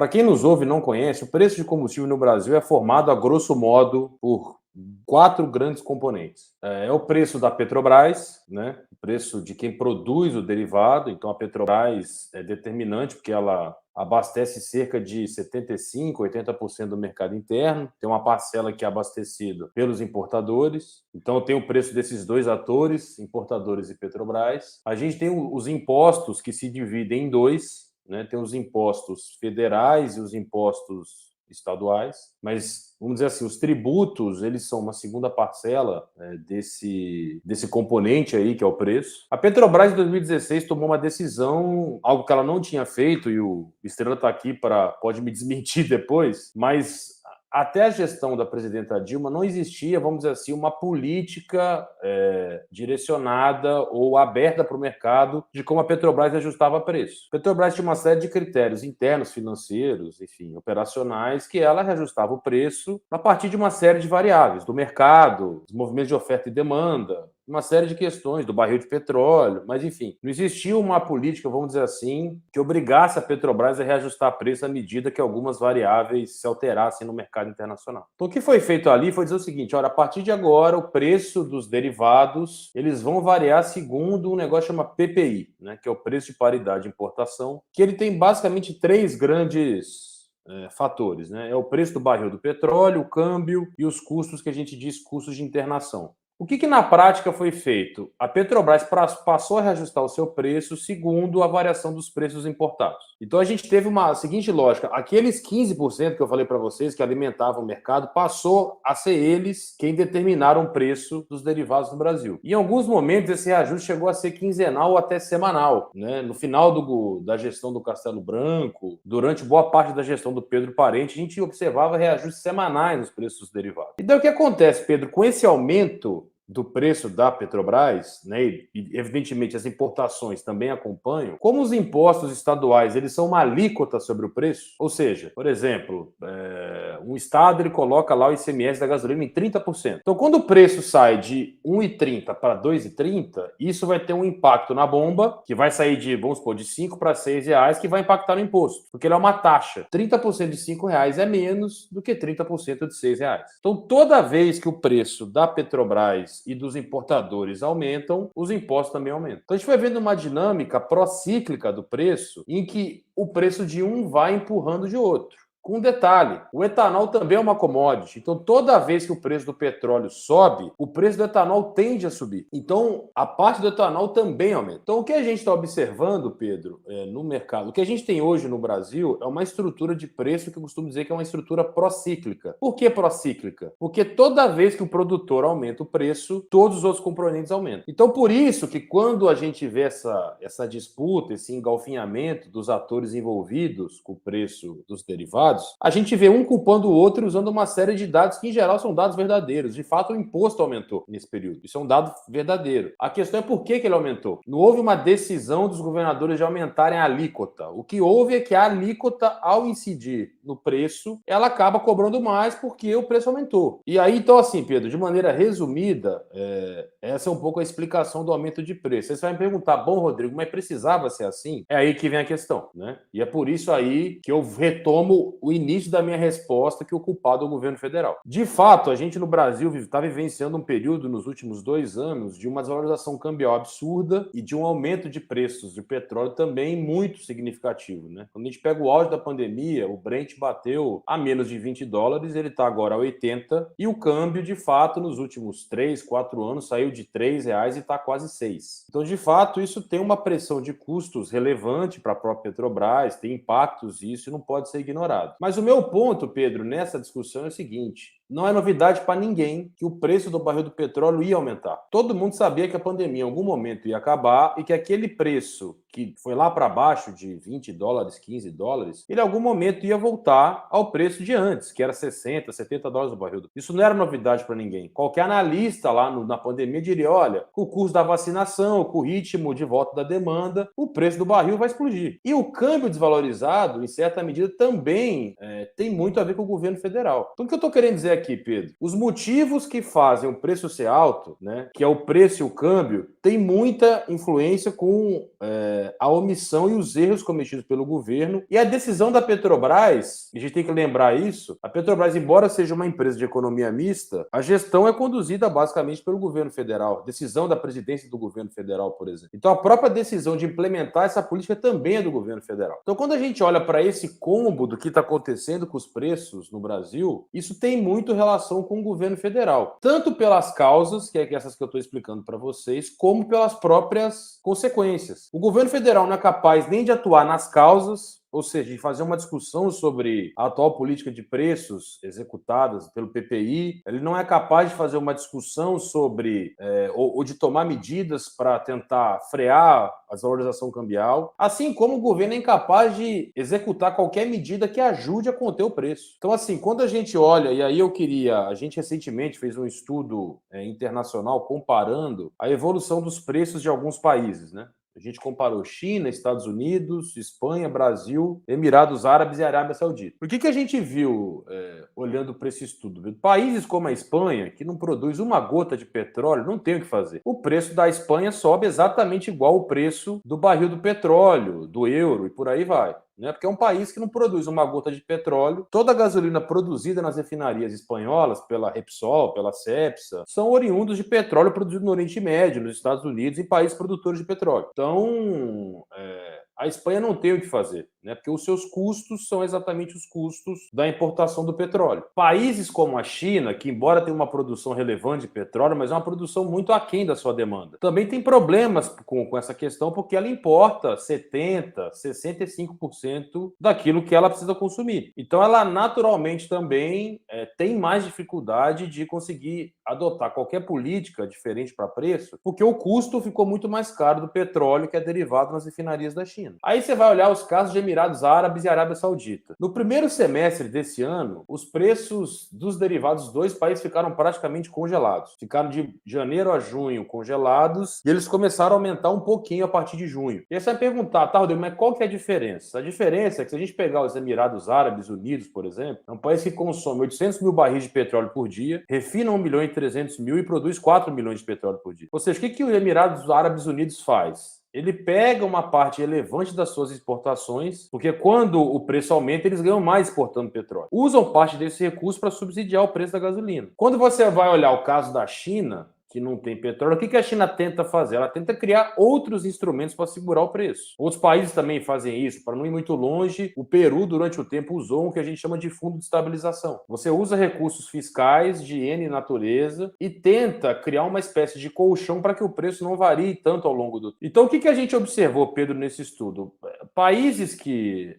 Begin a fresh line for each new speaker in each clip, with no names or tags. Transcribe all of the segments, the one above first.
Para quem nos ouve e não conhece, o preço de combustível no Brasil é formado, a grosso modo, por 4 grandes componentes. É o preço da Petrobras, né? O preço de quem produz o derivado. Então, a Petrobras é determinante porque ela abastece cerca de 75%, 80% do mercado interno. Tem uma parcela que é abastecida pelos importadores. Então, tem o preço desses dois atores, importadores e Petrobras. A gente tem os impostos que se dividem em dois, né? Tem os impostos federais e os impostos estaduais, mas vamos dizer assim, os tributos, eles são uma segunda parcela desse componente aí, que é o preço. A Petrobras, em 2016, tomou uma decisão, algo que ela não tinha feito, e o Estrela está aqui pode me desmentir depois, mas até a gestão da presidenta Dilma não existia, vamos dizer assim, uma política direcionada ou aberta para o mercado de como a Petrobras ajustava preço. A Petrobras tinha uma série de critérios internos, financeiros, enfim, operacionais, que ela reajustava o preço a partir de uma série de variáveis, do mercado, dos movimentos de oferta e demanda, uma série de questões do barril de petróleo, mas enfim, não existia uma política, vamos dizer assim, que obrigasse a Petrobras a reajustar preço à medida que algumas variáveis se alterassem no mercado internacional. Então, o que foi feito ali foi dizer o seguinte: olha, a partir de agora, o preço dos derivados, eles vão variar segundo um negócio chamado PPI, né, que é o preço de paridade de importação, que ele tem basicamente 3 grandes fatores, né? É o preço do barril do petróleo, o câmbio e os custos que a gente diz custos de internação. O que na prática foi feito? A Petrobras passou a reajustar o seu preço segundo a variação dos preços importados. Então a gente teve uma seguinte lógica: aqueles 15% que eu falei para vocês que alimentavam o mercado, passou a ser eles quem determinaram o preço dos derivados no Brasil. Em alguns momentos esse reajuste chegou a ser quinzenal ou até semanal, né? No final da gestão do Castelo Branco, durante boa parte da gestão do Pedro Parente, a gente observava reajustes semanais nos preços dos derivados. E daí o que acontece, Pedro? Com esse aumento do preço da Petrobras, né, e evidentemente as importações também acompanham, como os impostos estaduais eles são uma alíquota sobre o preço, ou seja, por exemplo, um estado ele coloca lá o ICMS da gasolina em 30%. Então, quando o preço sai de 1,30 para 2,30, isso vai ter um impacto na bomba, que vai sair de, vamos supor, de 5 para 6 reais, que vai impactar no imposto, porque ele é uma taxa. 30% de 5 reais é menos do que 30% de 6 reais. Então, toda vez que o preço da Petrobras e dos importadores aumentam, os impostos também aumentam. Então a gente vai vendo uma dinâmica procíclica do preço em que o preço de um vai empurrando de outro. Com um detalhe, o etanol também é uma commodity, então toda vez que o preço do petróleo sobe, o preço do etanol tende a subir. Então a parte do etanol também aumenta. Então o que a gente está observando, Pedro, no mercado, o que a gente tem hoje no Brasil é uma estrutura de preço que eu costumo dizer que é uma estrutura procíclica. Por que procíclica? Porque toda vez que o produtor aumenta o preço, todos os outros componentes aumentam. Então por isso que quando a gente vê essa disputa, esse engalfinhamento dos atores envolvidos com o preço dos derivados, a gente vê um culpando o outro usando uma série de dados que, em geral, são dados verdadeiros. De fato, o imposto aumentou nesse período. Isso é um dado verdadeiro. A questão é por que ele aumentou. Não houve uma decisão dos governadores de aumentarem a alíquota. O que houve é que a alíquota, ao incidir no preço, ela acaba cobrando mais porque o preço aumentou. E aí, então, assim, Pedro, de maneira resumida, essa é um pouco a explicação do aumento de preço. Você vai me perguntar: bom, Rodrigo, mas precisava ser assim? É aí que vem a questão, né? E é por isso aí que eu retomo o início da minha resposta, que o culpado é o governo federal. De fato, a gente no Brasil está vivenciando um período nos últimos 2 anos de uma desvalorização cambial absurda e de um aumento de preços de petróleo também muito significativo, né? Quando a gente pega o auge da pandemia, o Brent bateu a menos de $20, ele está agora a 80, e o câmbio, de fato, nos últimos 3, 4 anos saiu de R$3 e está quase 6. Então, de fato, isso tem uma pressão de custos relevante para a própria Petrobras, tem impactos, e isso não pode ser ignorado. Mas o meu ponto, Pedro, nessa discussão é o seguinte: não é novidade para ninguém que o preço do barril do petróleo ia aumentar. Todo mundo sabia que a pandemia em algum momento ia acabar e que aquele preço que foi lá para baixo de $20, $15, ele em algum momento ia voltar ao preço de antes, que era $60, $70 o barril. Isso não era novidade para ninguém. Qualquer analista lá na pandemia diria: olha, com o curso da vacinação, com o ritmo de volta da demanda, o preço do barril vai explodir. E o câmbio desvalorizado, em certa medida, também tem muito a ver com o governo federal. Então, o que eu estou querendo dizer aqui, Pedro? Os motivos que fazem o preço ser alto, né, que é o preço e o câmbio, tem muita influência com a omissão e os erros cometidos pelo governo. E a decisão da Petrobras, a gente tem que lembrar isso, a Petrobras, embora seja uma empresa de economia mista, a gestão é conduzida basicamente pelo governo federal. Decisão da presidência do governo federal, por exemplo. Então, a própria decisão de implementar essa política também é do governo federal. Então, quando a gente olha para esse combo do que está acontecendo com os preços no Brasil, isso tem muito relação com o governo federal. Tanto pelas causas, que é essas que eu estou explicando para vocês, como pelas próprias consequências. O governo federal não é capaz nem de atuar nas causas, ou seja, de fazer uma discussão sobre a atual política de preços executadas pelo PPI, ele não é capaz de fazer uma discussão sobre, ou de tomar medidas para tentar frear a desvalorização cambial, assim como o governo é incapaz de executar qualquer medida que ajude a conter o preço. Então, assim, quando a gente olha, e aí a gente recentemente fez um estudo internacional comparando a evolução dos preços de alguns países, né? A gente comparou China, Estados Unidos, Espanha, Brasil, Emirados Árabes e Arábia Saudita. O que a gente viu olhando para esse estudo? Países como a Espanha, que não produz uma gota de petróleo, não tem o que fazer. O preço da Espanha sobe exatamente igual o preço do barril do petróleo, do euro e por aí vai. Porque é um país que não produz uma gota de petróleo. Toda a gasolina produzida nas refinarias espanholas, pela Repsol, pela Cepsa, são oriundos de petróleo produzido no Oriente Médio, nos Estados Unidos e países produtores de petróleo. Então, a Espanha não tem o que fazer, porque os seus custos são exatamente os custos da importação do petróleo. Países como a China, que embora tenha uma produção relevante de petróleo, mas é uma produção muito aquém da sua demanda, também tem problemas com essa questão, porque ela importa 70%, 65% daquilo que ela precisa consumir. Então, ela naturalmente também tem mais dificuldade de conseguir adotar qualquer política diferente para preço, porque o custo ficou muito mais caro do petróleo que é derivado nas refinarias da China. Aí você vai olhar os casos de Emirados Árabes e Arábia Saudita. No primeiro semestre desse ano, os preços dos derivados dos dois países ficaram praticamente congelados. Ficaram de janeiro a junho congelados e eles começaram a aumentar um pouquinho a partir de junho. E aí você vai perguntar, tá, Rodrigo, mas qual que é a diferença? A diferença é que se a gente pegar os Emirados Árabes Unidos, por exemplo, é um país que consome 800 mil barris de petróleo por dia, refina 1.300.000 e produz 4 milhões de petróleo por dia. Ou seja, o que os Emirados Árabes Unidos faz? Ele pega uma parte relevante das suas exportações, porque quando o preço aumenta, eles ganham mais exportando petróleo. Usam parte desse recurso para subsidiar o preço da gasolina. Quando você vai olhar o caso da China, que não tem petróleo, o que a China tenta fazer? Ela tenta criar outros instrumentos para segurar o preço. Outros países também fazem isso, para não ir muito longe. O Peru, durante o tempo, usou o que a gente chama de fundo de estabilização. Você usa recursos fiscais de N natureza e tenta criar uma espécie de colchão para que o preço não varie tanto ao longo do tempo. Então, o que a gente observou, Pedro, nesse estudo? Países que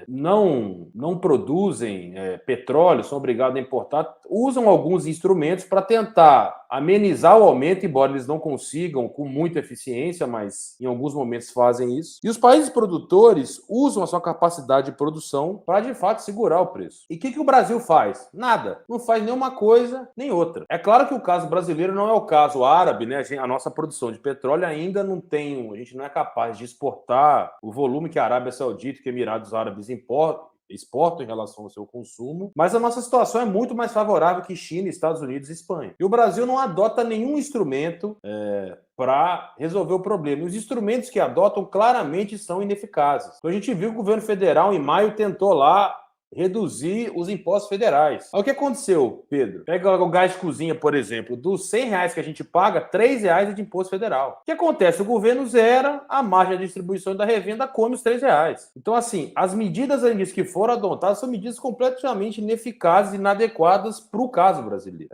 não produzem petróleo, são obrigados a importar, usam alguns instrumentos para tentar amenizar o aumento, embora eles não consigam com muita eficiência, mas em alguns momentos fazem isso. E os países produtores usam a sua capacidade de produção para, de fato, segurar o preço. E o que o Brasil faz? Nada. Não faz nenhuma coisa nem outra. É claro que o caso brasileiro não é o caso árabe, né? A nossa produção de petróleo ainda não tem, a gente não é capaz de exportar o volume que a Arábia Saudita e que Emirados Árabes exportam em relação ao seu consumo, mas a nossa situação é muito mais favorável que China, Estados Unidos e Espanha. E o Brasil não adota nenhum instrumento para resolver o problema. E os instrumentos que adotam claramente são ineficazes. Então a gente viu que o governo federal, em maio, tentou lá reduzir os impostos federais. Aí o que aconteceu, Pedro? Pega o gás de cozinha, por exemplo, dos R$100 que a gente paga, R$3 é de imposto federal. O que acontece? O governo zera, a margem de distribuição e da revenda come os R$3. Então, assim, as medidas que foram adotadas são medidas completamente ineficazes e inadequadas para o caso brasileiro.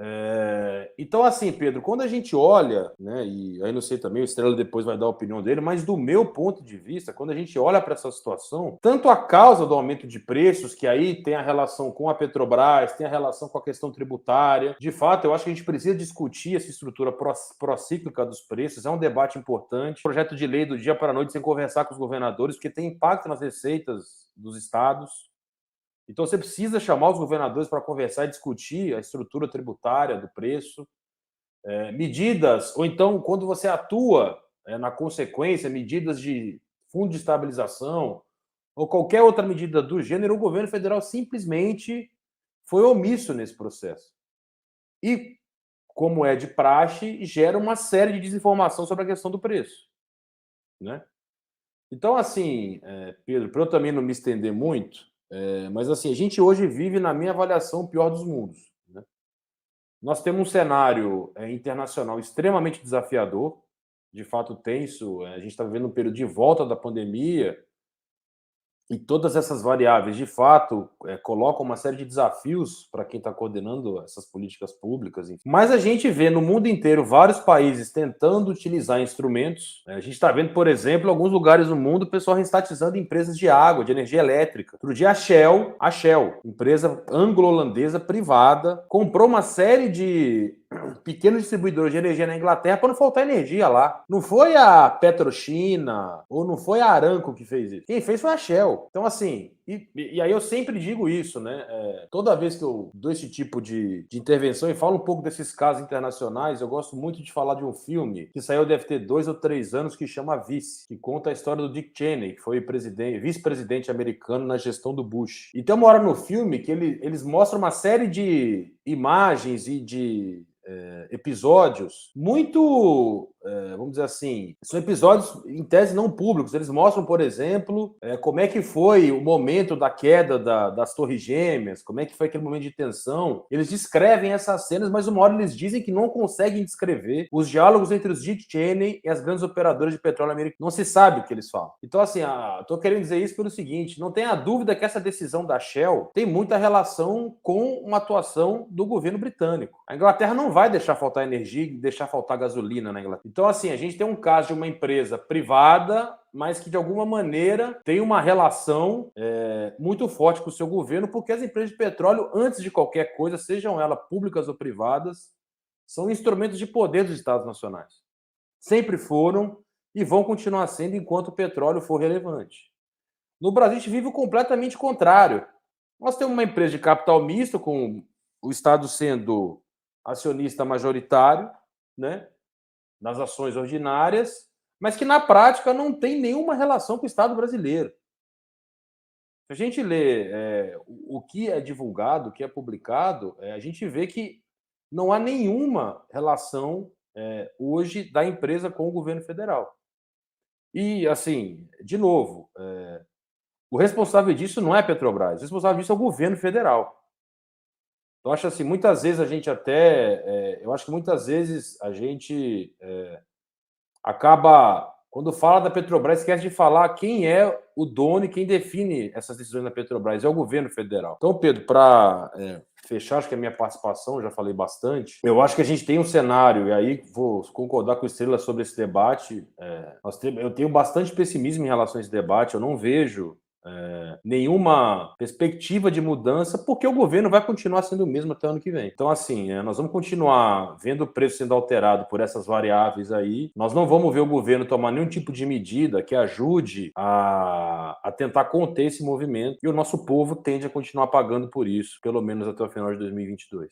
Então, assim, Pedro, quando a gente olha, né, e aí não sei também, o Estrela depois vai dar a opinião dele, mas do meu ponto de vista, quando a gente olha para essa situação, tanto a causa do aumento de preços, que aí tem a relação com a Petrobras, tem a relação com a questão tributária. De fato, eu acho que a gente precisa discutir essa estrutura procíclica dos preços. É um debate importante. Projeto de lei do dia para a noite sem conversar com os governadores, porque tem impacto nas receitas dos estados. Então, você precisa chamar os governadores para conversar e discutir a estrutura tributária do preço. Medidas, ou então, quando você atua na consequência, medidas de fundo de estabilização, ou qualquer outra medida do gênero, o governo federal simplesmente foi omisso nesse processo. E, como é de praxe, gera uma série de desinformação sobre a questão do preço, né? Então, assim, Pedro, para eu também não me estender muito, mas assim, a gente hoje vive, na minha avaliação, o pior dos mundos, né? Nós temos um cenário internacional extremamente desafiador, de fato tenso. A gente está vivendo um período de volta da pandemia, e todas essas variáveis, de fato, colocam uma série de desafios para quem está coordenando essas políticas públicas. Enfim. Mas a gente vê no mundo inteiro vários países tentando utilizar instrumentos. A gente está vendo, por exemplo, em alguns lugares do mundo, o pessoal reestatizando empresas de água, de energia elétrica. Outro dia, a Shell, empresa anglo-holandesa privada, comprou uma série de pequenos distribuidores de energia na Inglaterra para não faltar energia lá. Não foi a PetroChina ou não foi a Aramco que fez isso. Quem fez foi a Shell. Então, assim, e aí eu sempre digo isso, né? Toda vez que eu dou esse tipo de intervenção e falo um pouco desses casos internacionais, eu gosto muito de falar de um filme que saiu, deve ter 2 ou 3 anos, que chama Vice, que conta a história do Dick Cheney, que foi vice-presidente americano na gestão do Bush. E tem uma hora no filme que eles mostram uma série de imagens e de episódios muito, vamos dizer assim, são episódios em tese não públicos. Eles mostram, por exemplo, como é que foi o momento da queda das Torres Gêmeas, como é que foi aquele momento de tensão. Eles descrevem essas cenas, mas uma hora eles dizem que não conseguem descrever os diálogos entre os Dick Cheney e as grandes operadoras de petróleo americanas. Não se sabe o que eles falam. Então, assim, estou querendo dizer isso pelo seguinte: não tenha dúvida que essa decisão da Shell tem muita relação com uma atuação do governo britânico. A Inglaterra não vai deixar faltar energia e deixar faltar gasolina na Inglaterra. Então, assim, a gente tem um caso de uma empresa privada, mas que de alguma maneira tem uma relação muito forte com o seu governo, porque as empresas de petróleo, antes de qualquer coisa, sejam elas públicas ou privadas, são instrumentos de poder dos Estados nacionais. Sempre foram e vão continuar sendo enquanto o petróleo for relevante. No Brasil, a gente vive o completamente contrário. Nós temos uma empresa de capital misto, com o Estado sendo acionista majoritário, né, nas ações ordinárias, mas que na prática não tem nenhuma relação com o Estado brasileiro. Se a gente lê o que é divulgado, o que é publicado, a gente vê que não há nenhuma relação hoje da empresa com o governo federal. E, assim, de novo, o responsável disso não é a Petrobras, o responsável disso é o governo federal. Eu acho assim, muitas vezes a gente eu acho que muitas vezes a gente acaba, quando fala da Petrobras, esquece de falar quem é o dono e quem define essas decisões da Petrobras, é o governo federal. Então, Pedro, para fechar, acho que a minha participação, já falei bastante, eu acho que a gente tem um cenário, e aí vou concordar com o Estrela sobre esse debate, eu tenho bastante pessimismo em relação a esse debate, eu não vejo nenhuma perspectiva de mudança, porque o governo vai continuar sendo o mesmo até o ano que vem. Então, assim, nós vamos continuar vendo o preço sendo alterado por essas variáveis aí. Nós não vamos ver o governo tomar nenhum tipo de medida que ajude a tentar conter esse movimento, e o nosso povo tende a continuar pagando por isso, pelo menos até o final de 2022.